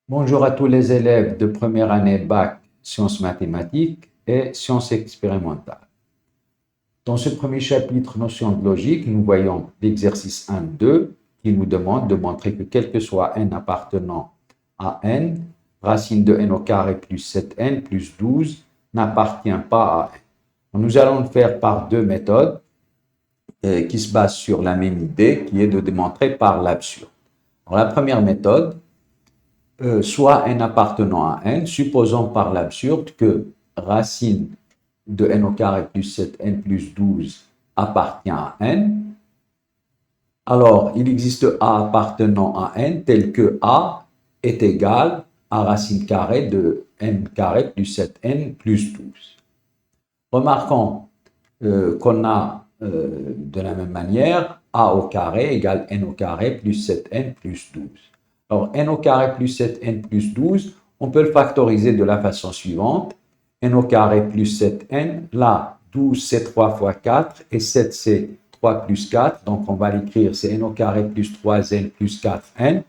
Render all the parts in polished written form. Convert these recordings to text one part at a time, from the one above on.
Bonjour à tous les élèves de première année bac sciences mathématiques et sciences expérimentales. Dans ce premier chapitre notion de logique, nous voyons l'exercice 1-2 qui nous demande de montrer que quel que soit n appartenant à n, racine de n au carré plus 7n plus 12 n'appartient pas à n. Nous allons le faire par deux méthodes qui se basent sur la même idée qui est de démontrer par l'absurde. La première méthode, soit n appartenant à n, supposons par l'absurde que racine de n au carré plus 7n plus 12 appartient à n. Alors, il existe a appartenant à n tel que a est égal à racine carrée de n carré plus 7n plus 12. Remarquons qu'on a de la même manière a au carré égale n au carré plus 7n plus 12. Alors, n au carré plus 7n plus 12, on peut le factoriser de la façon suivante. n au carré plus 7n, là, 12 c'est 3 fois 4 et 7 c'est 3 plus 4. Donc, on va l'écrire, c'est n au carré plus 3n plus 4n.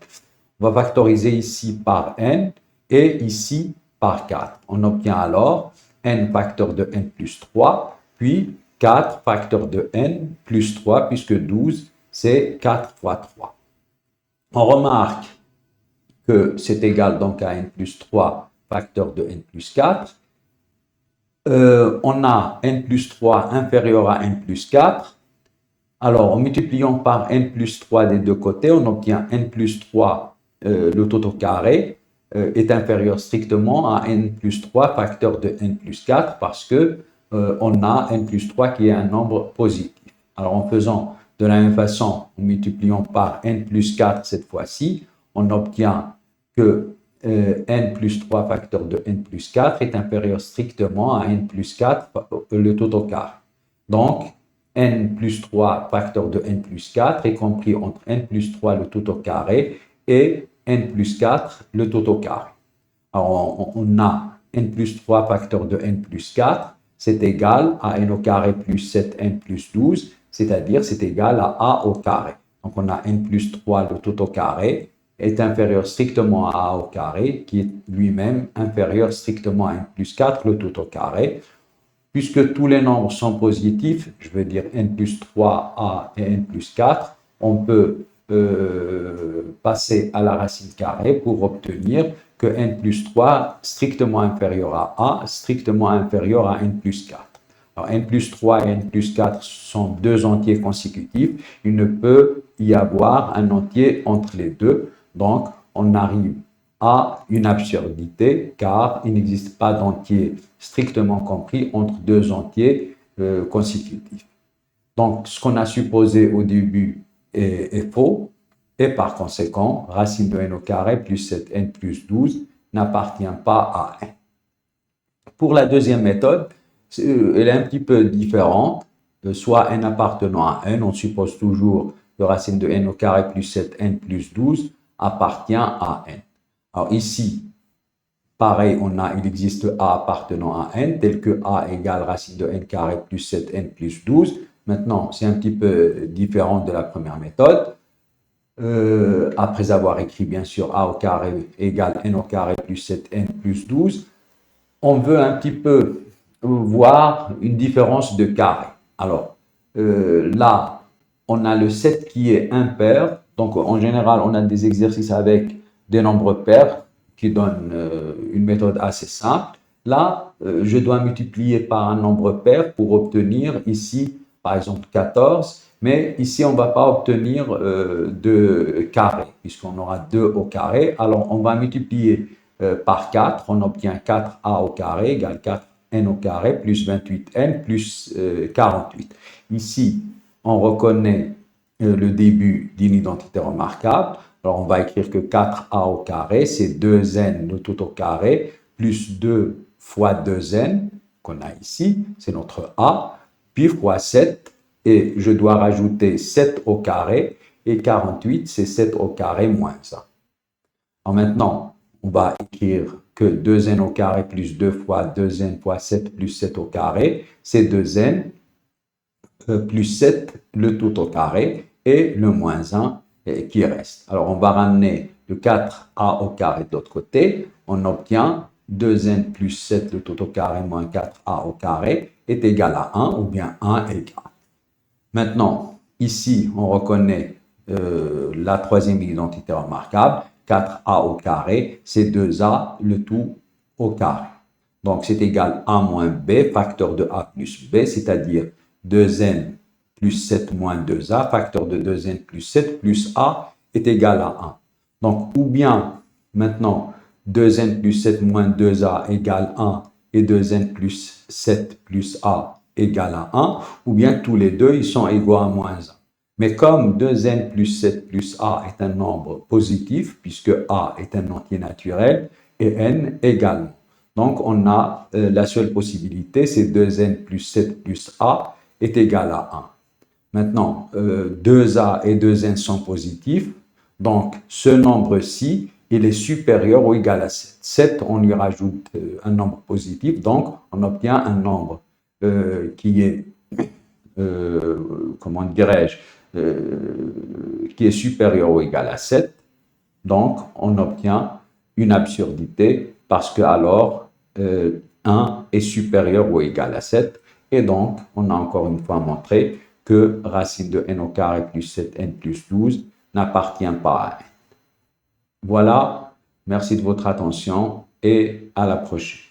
On va factoriser ici par n et ici par 4. On obtient alors n facteur de n plus 3, puis 4 facteur de n plus 3, puisque 12, c'est 4 fois 3. On remarque que c'est égal donc à n plus 3 facteur de n plus 4. On a n plus 3 inférieur à n plus 4. Alors, en multipliant par n plus 3 des deux côtés, on obtient n plus 3, le tout au carré, est inférieur strictement à n plus 3 facteur de n plus 4 parce que on a n plus 3 qui est un nombre positif. Alors, en faisant de la même façon, en multipliant par n plus 4 cette fois-ci, on obtient que n plus 3 facteur de n plus 4 est inférieur strictement à n plus 4 le tout au carré. Donc, n plus 3 facteur de n plus 4 est compris entre n plus 3 le tout au carré et n plus 4 le tout au carré. Alors, on a n plus 3 facteur de n plus 4, c'est égal à n au carré plus 7n plus 12, c'est-à-dire c'est égal à a au carré. Donc, on a n plus 3 le tout au carré est inférieur strictement à a au carré, qui est lui-même inférieur strictement à n plus 4 le tout au carré. Puisque tous les nombres sont positifs, je veux dire n plus 3a et n plus 4, on peut passer à la racine carrée pour obtenir que n plus 3 strictement inférieur à a, strictement inférieur à n plus 4. Alors, n plus 3 et n plus 4 sont deux entiers consécutifs. Il ne peut y avoir un entier entre les deux. Donc, on arrive à une absurdité car il n'existe pas d'entier strictement compris entre deux entiers consécutifs. Donc, ce qu'on a supposé au début est faux et par conséquent, racine de n au carré plus 7n plus 12 n'appartient pas à n. Pour la deuxième méthode, elle est un petit peu différente. Soit n appartenant à n, on suppose toujours que racine de n au carré plus 7n plus 12 appartient à n. Alors ici, pareil, il existe a appartenant à n, tel que a égale racine de n carré plus 7n plus 12. Maintenant, c'est un petit peu différent de la première méthode. Après avoir écrit bien sûr a au carré égale n au carré plus 7n plus 12, on veut un petit peu voir une différence de carré. Alors, là, on a le 7 qui est impair. Donc, en général, on a des exercices avec des nombres pairs qui donnent une méthode assez simple. Là, je dois multiplier par un nombre pair pour obtenir ici, par exemple, 14. Mais ici, on ne va pas obtenir de carré, puisqu'on aura 2 au carré. Alors, on va multiplier par 4. On obtient 4a au carré égale 4n au carré plus 28n plus 48. Ici, on reconnaît le début d'une identité remarquable. Alors, on va écrire que 4a au carré, c'est 2n le tout au carré, plus 2 fois 2n, qu'on a ici, c'est notre a, puis fois 7, et je dois rajouter 7 au carré, et 48, c'est 7 au carré moins 1. Alors maintenant, on va écrire que 2n au carré plus 2 fois 2n fois 7 plus 7 au carré, c'est 2n plus 7 le tout au carré, et le moins 1 qui reste. Alors, on va ramener le 4a au carré de l'autre côté, on obtient 2n plus 7, le tout au carré, moins 4a au carré, est égal à 1, ou bien 1 égale. Maintenant, ici, on reconnaît la troisième identité remarquable, 4a au carré, c'est 2a, le tout au carré. Donc, c'est égal à moins b, facteur de a plus b, c'est-à-dire 2n plus 7 moins 2a, facteur de 2n plus 7 plus a est égal à 1. Donc, ou bien, maintenant, 2n plus 7 moins 2a égale 1 et 2n plus 7 plus a égale à 1, ou bien tous les deux, ils sont égaux à moins 1. Mais comme 2n plus 7 plus a est un nombre positif, puisque a est un entier naturel, et n également. Donc, on a la seule possibilité, c'est 2n plus 7 plus a est égal à 1. Maintenant, 2a et 2n sont positifs, donc ce nombre-ci, il est supérieur ou égal à 7. 7, on lui rajoute un nombre positif, donc on obtient un nombre qui est, comment dirais-je, qui est supérieur ou égal à 7. Donc, on obtient une absurdité parce que alors 1 est supérieur ou égal à 7. Et donc, on a encore une fois montré que racine de n au carré plus 7n plus 12 n'appartient pas à n. Voilà, merci de votre attention et à la prochaine.